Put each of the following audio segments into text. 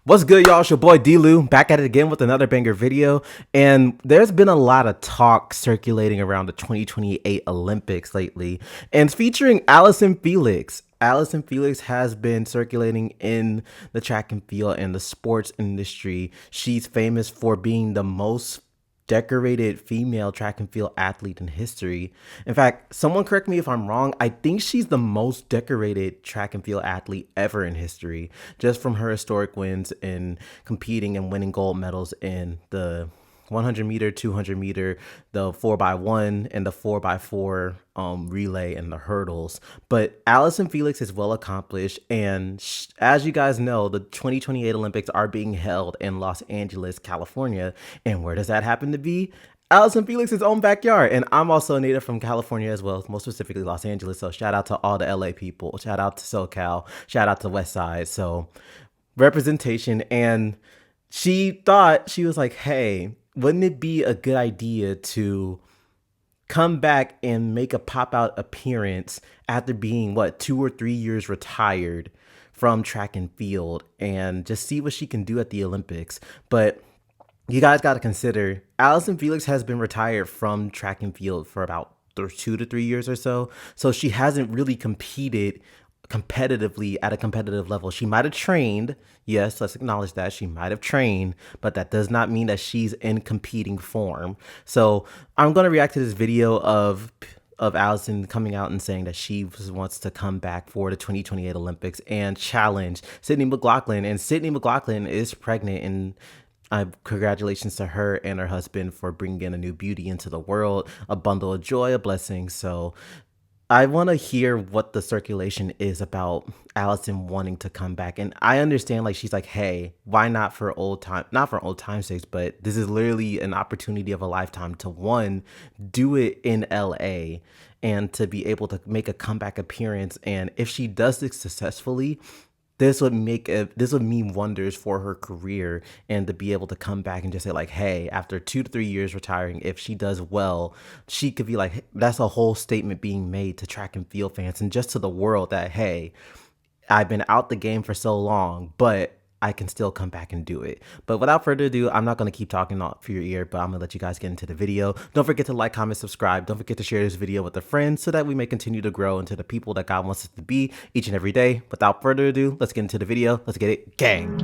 What's good, y'all? It's your boy D-Lou back at it again with another banger video. And there's been a lot of talk circulating around the 2028 Olympics lately, and it's featuring Allyson Felix. Allyson Felix has been circulating in the track and field and the sports industry. She's famous for being the most decorated female track and field athlete in history. In fact, someone correct me if I'm wrong. I think she's the most decorated track and field athlete ever in history, just from her historic wins in competing and winning gold medals in the 100 meter, 200 meter, the 4x1, and the 4x4 relay and the hurdles. But Allyson Felix is well accomplished. And as you guys know, the 2028 Olympics are being held in Los Angeles, California. And where does that happen to be? Allyson Felix's own backyard. And I'm also a native from California as well, more specifically Los Angeles. So shout out to all the LA people. Shout out to SoCal. Shout out to West Side. So representation. And she was like, hey, wouldn't it be a good idea to come back and make a pop-out appearance after being 2 or 3 years retired from track and field, and just see what she can do at the Olympics? But you guys got to consider, Allyson Felix has been retired from track and field for about 2 to 3 years or so. So she hasn't really competed competitively at a competitive level. She might have trained. Yes, let's acknowledge that she might have trained, but that does not mean that she's in competing form. So I'm going to react to this video of Allyson coming out and saying that she wants to come back for the 2028 Olympics and challenge Sydney McLaughlin. And Sydney McLaughlin is pregnant, and congratulations to her and her husband for bringing in a new beauty into the world, a bundle of joy, a blessing. So I want to hear what the circulation is about Allyson wanting to come back. And I understand, like, she's like, hey, why not for old time, not for old time's sake, but this is literally an opportunity of a lifetime to, one, do it in LA and to be able to make a comeback appearance. And if she does this successfully, this would mean wonders for her career, and to be able to come back and just say, like, hey, after 2 to 3 years retiring, if she does well, she could be like, that's a whole statement being made to track and field fans and just to the world that, hey, I've been out the game for so long, but I can still come back and do it. But without further ado, I'm not going to keep talking off your ear, but I'm going to let you guys get into the video. Don't forget to like, comment, subscribe. Don't forget to share this video with a friend so that we may continue to grow into the people that God wants us to be each and every day. Without further ado, let's get into the video. Let's get it, gang.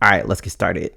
All right, let's get started.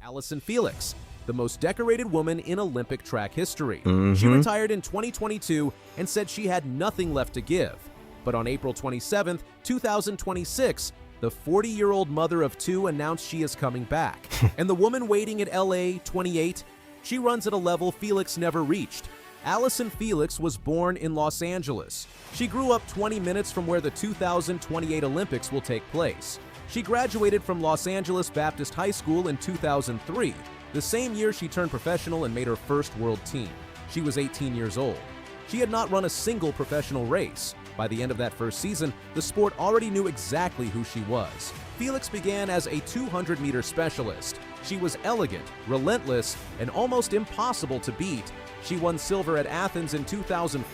Allyson Felix, the most decorated woman in Olympic track history. She retired in 2022 and said she had nothing left to give. But on April 27, 2026, the 40-year-old mother of two announced she is coming back. And the woman waiting at LA 28, she runs at a level Felix never reached. Allyson Felix was born in Los Angeles. She grew up 20 minutes from where the 2028 Olympics will take place. She graduated from Los Angeles Baptist High School in 2003, the same year she turned professional and made her first world team. She was 18 years old. She had not run a single professional race. By the end of that first season, the sport already knew exactly who she was. Felix began as a 200-meter specialist. She was elegant, relentless, and almost impossible to beat. She won silver at Athens in 2000.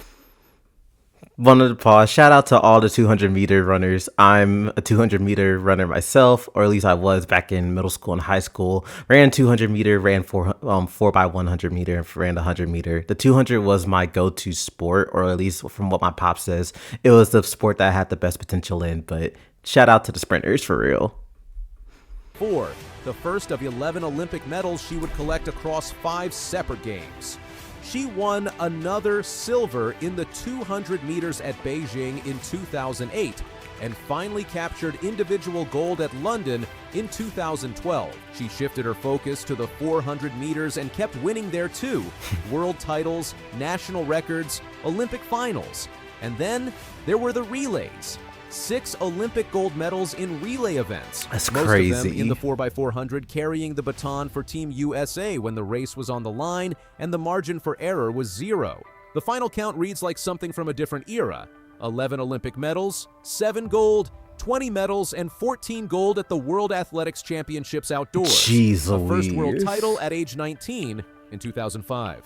Wanted to pause. Shout out to all the 200-meter runners. I'm a 200-meter runner myself, or at least I was back in middle school and high school. Ran 200-meter, ran 4x100 meter, and ran the 100-meter. The 200 was my go-to sport, or at least from what my pop says, it was the sport that I had the best potential in. But shout out to the sprinters for real. The first of 11 Olympic medals she would collect across 5 separate games. She won another silver in the 200 meters at Beijing in 2008 and finally captured individual gold at London in 2012. She shifted her focus to the 400 meters and kept winning there too. World titles, national records, Olympic finals. And then there were the relays. 6 Olympic gold medals in relay events. That's crazy. Most of them in the 4x400, carrying the baton for Team USA when the race was on the line and the margin for error was 0. The final count reads like something from a different era. 11 Olympic medals, 7 gold, 20 medals, and 14 gold at the World Athletics Championships Outdoors. Jeez a first world Louise. title at age 19 in 2005.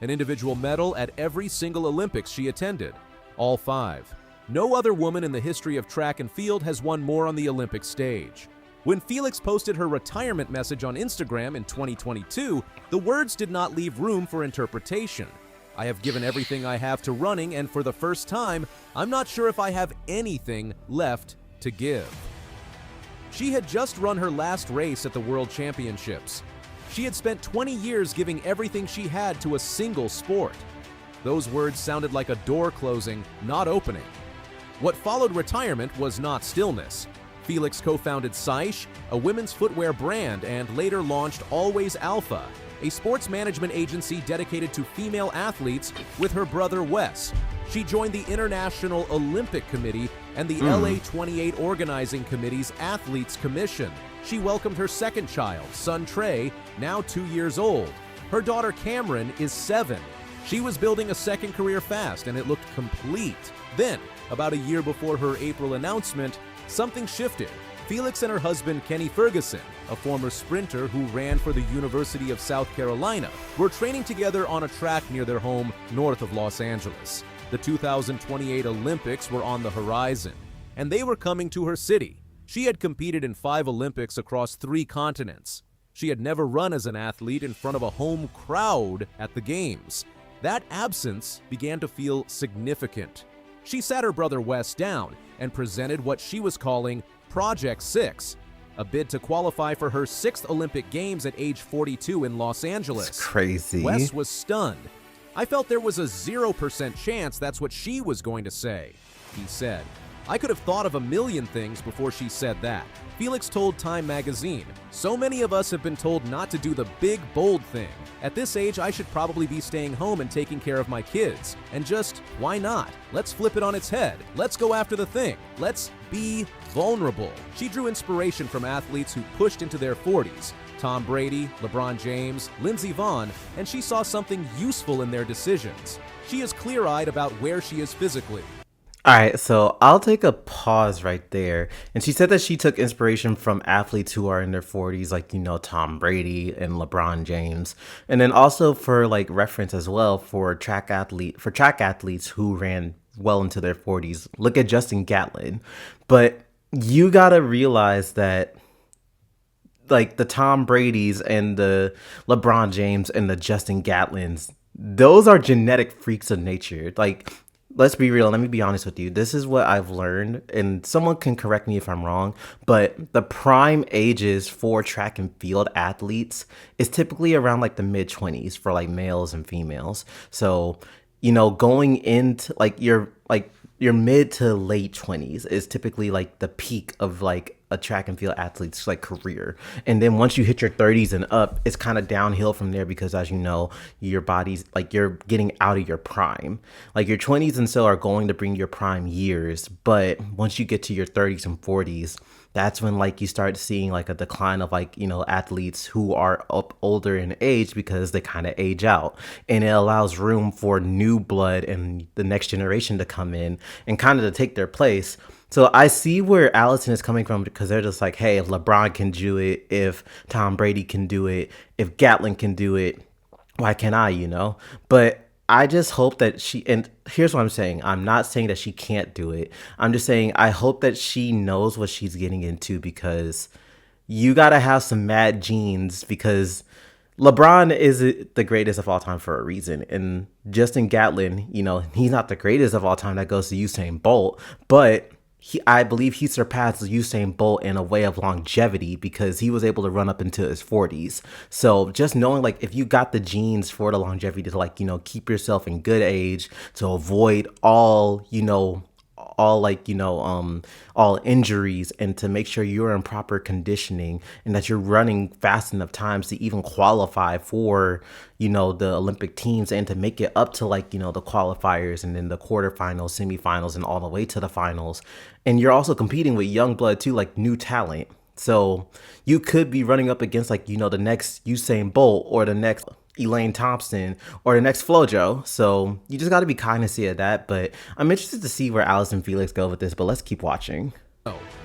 An individual medal at every single Olympics she attended, all 5. No other woman in the history of track and field has won more on the Olympic stage. When Felix posted her retirement message on Instagram in 2022, the words did not leave room for interpretation. I have given everything I have to running, and for the first time, I'm not sure if I have anything left to give. She had just run her last race at the World Championships. She had spent 20 years giving everything she had to a single sport. Those words sounded like a door closing, not opening. What followed retirement was not stillness. Felix co-founded Seish, a women's footwear brand, and later launched Always Alpha, a sports management agency dedicated to female athletes, with her brother Wes. She joined the International Olympic Committee and the LA 28 Organizing Committee's Athletes Commission. She welcomed her second child, son Trey, now 2 years old. Her daughter Cameron is 7. She was building a second career fast, and it looked complete. Then, about a year before her April announcement, something shifted. Felix and her husband, Kenny Ferguson, a former sprinter who ran for the University of South Carolina, were training together on a track near their home north of Los Angeles. The 2028 Olympics were on the horizon, and they were coming to her city. She had competed in 5 Olympics across 3 continents. She had never run as an athlete in front of a home crowd at the Games. That absence began to feel significant. She sat her brother Wes down and presented what she was calling Project 6, a bid to qualify for her 6th Olympic Games at age 42 in Los Angeles. It's crazy. Wes was stunned. I felt there was a 0% chance that's what she was going to say, he said. I could have thought of a million things before she said that. Felix told Time magazine, "So many of us have been told not to do the big, bold thing. At this age, I should probably be staying home and taking care of my kids. And just, why not? Let's flip it on its head. Let's go after the thing. Let's be vulnerable." She drew inspiration from athletes who pushed into their 40s. Tom Brady, LeBron James, Lindsey Vonn, and she saw something useful in their decisions. She is clear-eyed about where she is physically. All right, so I'll take a pause right there. And she said that she took inspiration from athletes who are in their 40s, like, Tom Brady and LeBron James. And then also for like reference as well for track athletes who ran well into their 40s. Look at Justin Gatlin. But you got to realize that like the Tom Brady's and the LeBron James and the Justin Gatlins, those are genetic freaks of nature. Like, let's be real. Let me be honest with you. This is what I've learned, and someone can correct me if I'm wrong, but the prime ages for track and field athletes is typically around like the mid-20s for like males and females. So, going into like your mid to late 20s is typically like the peak of like a track and field athlete's like career. And then once you hit your 30s and up, it's kind of downhill from there because, as you know, your body's like you're getting out of your prime. Like your 20s and so are going to bring your prime years, but once you get to your 30s and 40s, that's when like you start seeing like a decline of like, athletes who are up older in age because they kind of age out, and it allows room for new blood and the next generation to come in and kind of to take their place. So I see where Allyson is coming from, because they're just like, hey, if LeBron can do it, if Tom Brady can do it, if Gatlin can do it, why can't I, But I just hope that and here's what I'm saying. I'm not saying that she can't do it. I'm just saying I hope that she knows what she's getting into, because you got to have some mad genes, because LeBron is the greatest of all time for a reason. And Justin Gatlin, he's not the greatest of all time. That goes to Usain Bolt, but I believe he surpassed Usain Bolt in a way of longevity because he was able to run up into his 40s. So just knowing like if you got the genes for the longevity to like, keep yourself in good age, to avoid all injuries, and to make sure you're in proper conditioning and that you're running fast enough times to even qualify for, the Olympic teams, and to make it up to like, the qualifiers and then the quarterfinals, semifinals, and all the way to the finals. And you're also competing with young blood too, like new talent. So you could be running up against like, the next Usain Bolt or the next Elaine Thompson or the next Flojo. So you just got to be cognizant of that. But I'm interested to see where Allyson Felix go with this, but let's keep watching.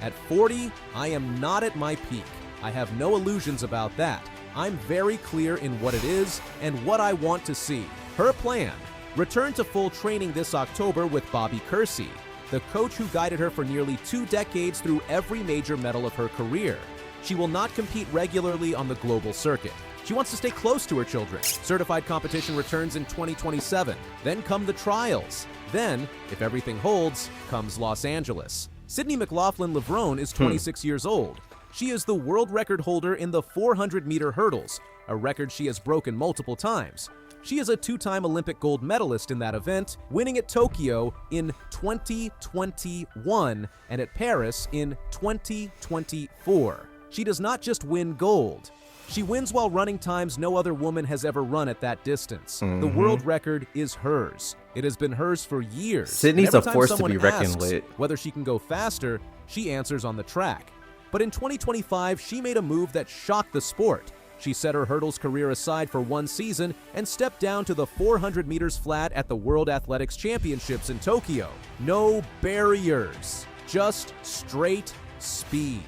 At 40, I am not at my peak. I have no illusions about that. I'm very clear in what it is and what I want to see. Her plan: return to full training this October with Bobby Kersee, the coach who guided her for nearly 2 decades through every major medal of her career. She will not compete regularly on the global circuit. She wants to stay close to her children. Certified competition returns in 2027. Then come the trials. Then, if everything holds, comes Los Angeles. Sydney McLaughlin-Levrone is 26 years old. She is the world record holder in the 400-meter hurdles, a record she has broken multiple times. She is a 2-time Olympic gold medalist in that event, winning at Tokyo in 2021 and at Paris in 2024. She does not just win gold. She wins while running times no other woman has ever run at that distance. The world record is hers. It has been hers for years. Sydney's a force to be reckoned with. Whether she can go faster, she answers on the track. But in 2025, she made a move that shocked the sport. She set her hurdles career aside for 1 season and stepped down to the 400 meters flat at the World Athletics Championships in Tokyo. No barriers, just straight speed.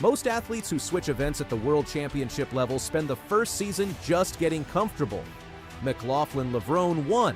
Most athletes who switch events at the World Championship level spend the first season just getting comfortable. McLaughlin-Levrone won.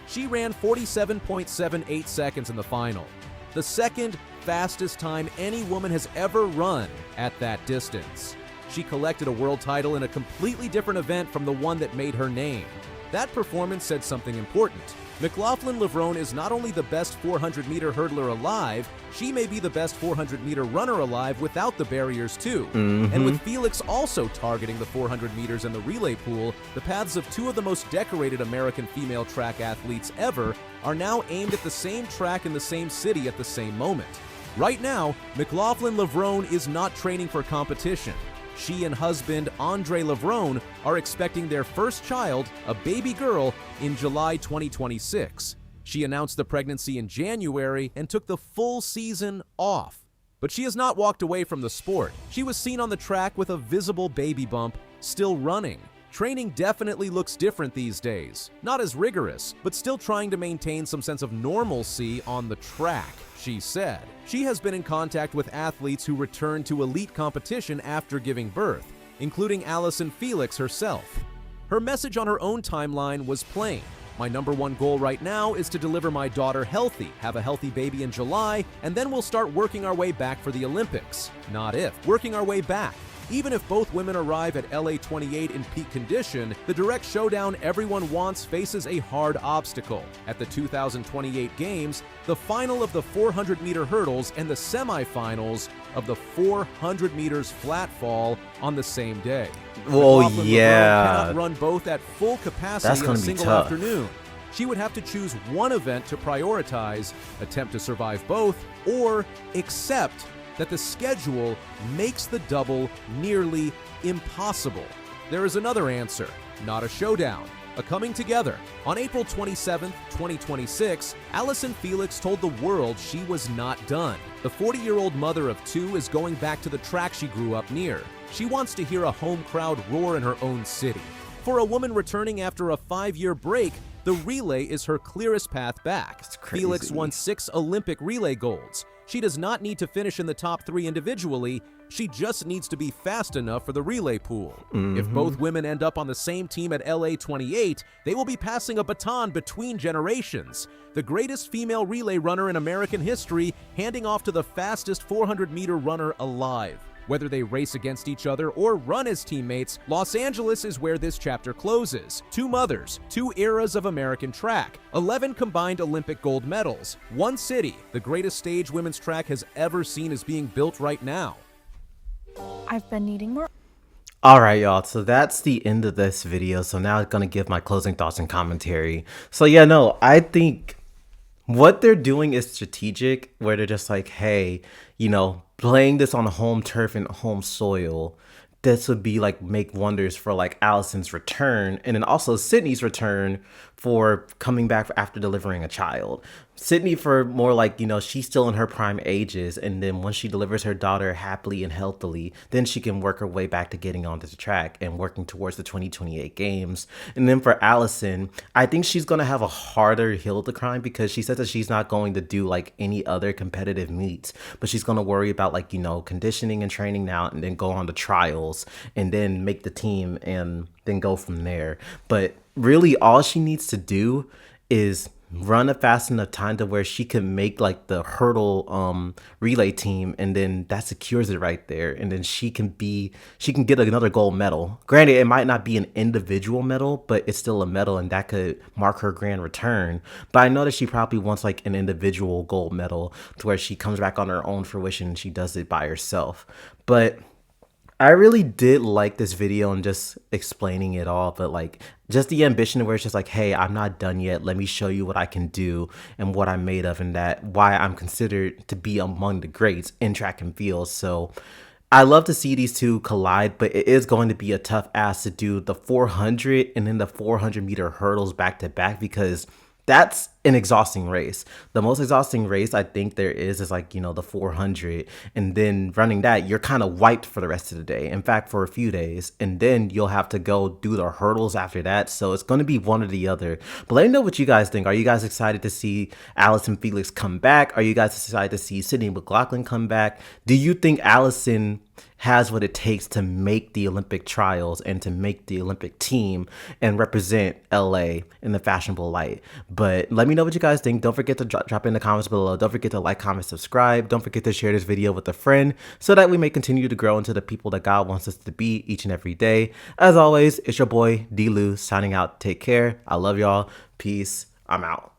She ran 47.78 seconds in the final, the second fastest time any woman has ever run at that distance. She collected a world title in a completely different event from the one that made her name. That performance said something important. McLaughlin-Levrone is not only the best 400-meter hurdler alive, she may be the best 400-meter runner alive without the barriers too. And with Felix also targeting the 400 meters and the relay pool, the paths of 2 of the most decorated American female track athletes ever are now aimed at the same track in the same city at the same moment. Right now, McLaughlin-Levrone is not training for competition. She and husband Andre Levrone are expecting their first child, a baby girl, in July 2026. She announced the pregnancy in January and took the full season off. But she has not walked away from the sport. She was seen on the track with a visible baby bump, still running. Training definitely looks different these days. Not as rigorous, but still trying to maintain some sense of normalcy on the track, she said. She has been in contact with athletes who returned to elite competition after giving birth, including Allyson Felix herself. Her message on her own timeline was plain. My #1 goal right now is to deliver my daughter healthy, have a healthy baby in July, and then we'll start working our way back for the Olympics. Not if, working our way back. Even if both women arrive at LA 28 in peak condition, the direct showdown everyone wants faces a hard obstacle. At the 2028 Games, the final of the 400-meter hurdles and the semifinals of the 400 meters flat fall on the same day. Oh, McLaughlin-Levrone yeah. cannot run both at full capacity That's in a gonna be single tough. afternoon. She would have to choose one event to prioritize, attempt to survive both, or accept that the schedule makes the double nearly impossible. There is another answer, not a showdown, a coming together. On April 27, 2026, Allyson Felix told the world she was not done. The 40-year-old mother of 2 is going back to the track she grew up near. She wants to hear a home crowd roar in her own city. For a woman returning after a 5-year break, the relay is her clearest path back. Felix won 6 Olympic relay golds. She does not need to finish in the top 3 individually, she just needs to be fast enough for the relay pool. If both women end up on the same team at LA 28, they will be passing a baton between generations. The greatest female relay runner in American history handing off to the fastest 400-meter runner alive. Whether they race against each other or run as teammates, Los Angeles is where this chapter closes. 2 mothers, 2 eras of American track, 11 combined Olympic gold medals, 1 city. The greatest stage women's track has ever seen is being built right now. I've been needing more. All right, y'all. So that's the end of this video. So now I'm going to give my closing thoughts and commentary. So yeah, no, I think what they're doing is strategic, where they're just like, hey, you know, playing this on home turf and home soil, this would be like make wonders for like Allyson's return, and then also Sydney's return for coming back after delivering a child. Sydney for more like, she's still in her prime ages. And then once she delivers her daughter happily and healthily, then she can work her way back to getting onto the track and working towards the 2028 games. And then for Allyson, I think she's going to have a harder hill to climb because she says that she's not going to do like any other competitive meets, but she's going to worry about like, conditioning and training now and then go on to trials and then make the team and then go from there. But really all she needs to do is run a fast enough time to where she can make like the hurdle relay team, and then that secures it right there, and then she can get another gold medal. Granted, it might not be an individual medal, but it's still a medal, and that could mark her grand return. But I know that she probably wants like an individual gold medal to where she comes back on her own fruition and she does it by herself. But I really did like this video and just explaining it all, but like just the ambition where it's just like, hey, I'm not done yet. Let me show you what I can do and what I'm made of, and that why I'm considered to be among the greats in track and field. So I love to see these two collide, but it is going to be a tough ask to do the 400 and then the 400-meter hurdles back to back, because that's an exhausting race. The most exhausting race I think there is like, the 400, and then running that, you're kind of wiped for the rest of the day. In fact, for a few days, and then you'll have to go do the hurdles after that. So it's going to be one or the other. But let me know what you guys think. Are you guys excited to see Allyson Felix come back? Are you guys excited to see Sydney McLaughlin come back? Do you think Allyson has what it takes to make the Olympic trials and to make the Olympic team and represent LA in the fashionable light? But let me know what you guys think. Don't forget to drop in the comments below. Don't forget to like, comment, subscribe. Don't forget to share this video with a friend so that we may continue to grow into the people that God wants us to be each and every day. As always, it's your boy D-Lou signing out. Take care. I love y'all. Peace. I'm out.